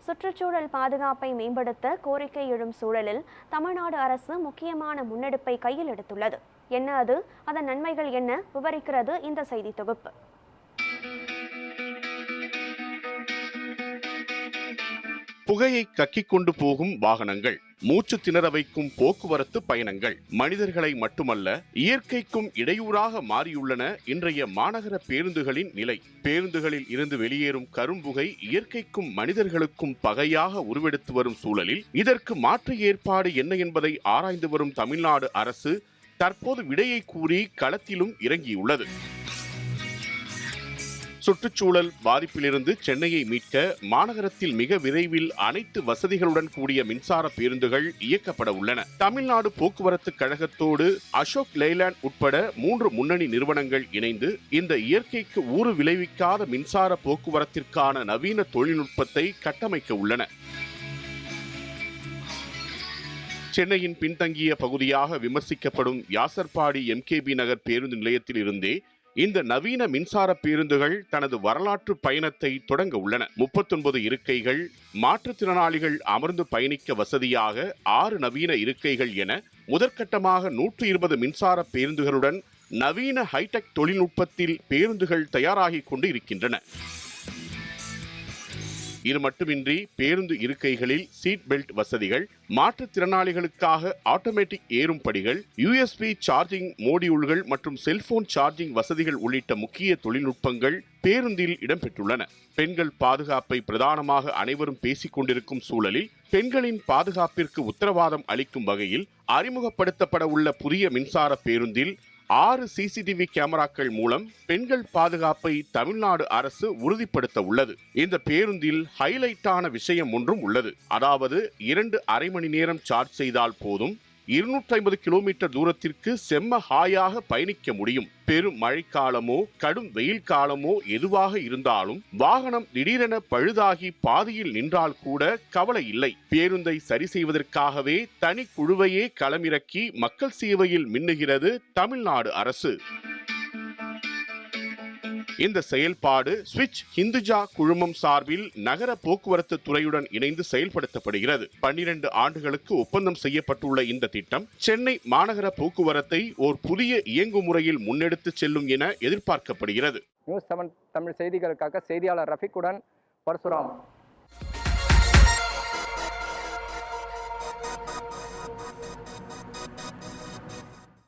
சுற்றுச்சூழல் பாதுகாப்பை மேம்படுத்த கோரிக்கை எழும் சூழலில் தமிழ்நாடு அரசு முக்கியமான முன்னெடுப்பை கையில் எடுத்துள்ளது. என்ன அது? அதன் நன்மைகள் என்ன? விவரிக்கிறது இந்த செய்தி தொகுப்பு. புகையை கக்கிக் கொண்டு போகும் வாகனங்கள், மூச்சு திணற வைக்கும் போக்குவரத்து பயணங்கள் மனிதர்களை மட்டுமல்ல இயற்கைக்கும் இடையூறாக மாறியுள்ளன இன்றைய மாநகர பேருந்துகளின் நிலை. பேருந்துகளில் இருந்து வெளியேறும் கரும்புகை இயற்கைக்கும் மனிதர்களுக்கும் பகையாக உருவெடுத்து வரும் சூழலில் இதற்கு மாற்று ஏற்பாடு என்ன என்பதை ஆராய்ந்து வரும் தமிழ்நாடு அரசு தற்போது விடையை கூறி களத்திலும் இறங்கியுள்ளது. சுற்றுச்சூழல் பாதிப்பிலிருந்து சென்னையை மீட்க மாநகரத்தில் மிக விரைவில் அனைத்து வசதிகளுடன் கூடிய மின்சார பேருந்துகள் இயக்கப்பட உள்ளன. தமிழ்நாடு போக்குவரத்து கழகத்தோடு அசோக் லேலாண்ட் உட்பட 3 முன்னணி நிறுவனங்கள் இணைந்து இந்த இயற்கைக்கு ஊறு விளைவிக்காத மின்சார போக்குவரத்திற்கான நவீன தொழில்நுட்பத்தை கட்டமைக்க உள்ளன. சென்னையின் பின்தங்கிய பகுதியாக விமர்சிக்கப்படும் யாசர்பாடி MKB நகர் பேருந்து நிலையத்தில் இருந்தே இந்த நவீன மின்சார பேருந்துகள் தனது வரலாற்று பயணத்தை தொடங்க உள்ளன. 39 இருக்கைகள், மாற்றுத்திறனாளிகள் அமர்ந்து பயணிக்க வசதியாக 6 நவீன இருக்கைகள் என முதற்கட்டமாக 120 மின்சார பேருந்துகளுடன் நவீன ஹைடெக் தொழில்நுட்பத்தில் பேருந்துகள் தயாராகி கொண்டு இருக்கின்றன. இது மட்டுமின்றி பேருந்து இருக்கைகளில் சீட் பெல்ட் வசதிகள், மாற்றுத்திறனாளிகளுக்காக ஆட்டோமேட்டிக் ஏறும் படிகள், USB சார்ஜிங் மோடியூல்கள் மற்றும் செல்போன் சார்ஜிங் வசதிகள் உள்ளிட்ட முக்கிய தொழில்நுட்பங்கள் பேருந்தில் இடம்பெற்றுள்ளன. பெண்கள் பாதுகாப்பை பிரதானமாக அனைவரும் பேசிக் கொண்டிருக்கும் சூழலில் பெண்களின் பாதுகாப்பிற்கு உத்தரவாதம் அளிக்கும் வகையில் அறிமுகப்படுத்தப்பட உள்ள புதிய மின்சார பேருந்தில் 6 CCTV கேமராக்கள் மூலம் பெண்கள் பாதுகாப்பை தமிழ்நாடு அரசு உறுதிப்படுத்த உள்ளது. இந்த பேருந்தில் ஹைலைட்டான விஷயம் ஒன்றும் உள்ளது. அதாவது 2 அரை மணி நேரம் சார்ஜ் செய்தால் போதும் 250 கிலோமீட்டர் தூரத்திற்கு செம்ம ஹாயாக பயணிக்க முடியும். பெரும் மழைக்காலமோ கடும் வெயில் காலமோ எதுவாக இருந்தாலும் வாகனம் திடீரென பழுதாகி பாதியில் நின்றால் கூட கவலை இல்லை. பேருந்தை சரி செய்வதற்காகவே தனி குழுவையே களமிறக்கி மக்கள் சேவையில் மின்னுகிறது தமிழ்நாடு அரசு. இந்த செயல்பாடு ஸ்விட்ச் ஹிந்துஜா குழுமம் சார்பில் நகர போக்குவரத்து துறையுடன் இணைந்து செயல்படுத்தப்படுகிறது. 12 ஆண்டுகளுக்கு ஒப்பந்தம் செய்யப்பட்டுள்ள இந்த திட்டம் சென்னை மாநகர போக்குவரத்தை ஒரு புதிய இயங்குமுறையில் முன்னெடுத்து செல்லும் என எதிர்பார்க்கப்படுகிறது. நியூஸ் 7 தமிழ் செய்திகளுக்காக செய்தியாளர் ரஃபிக்குடன் பரசுராம்.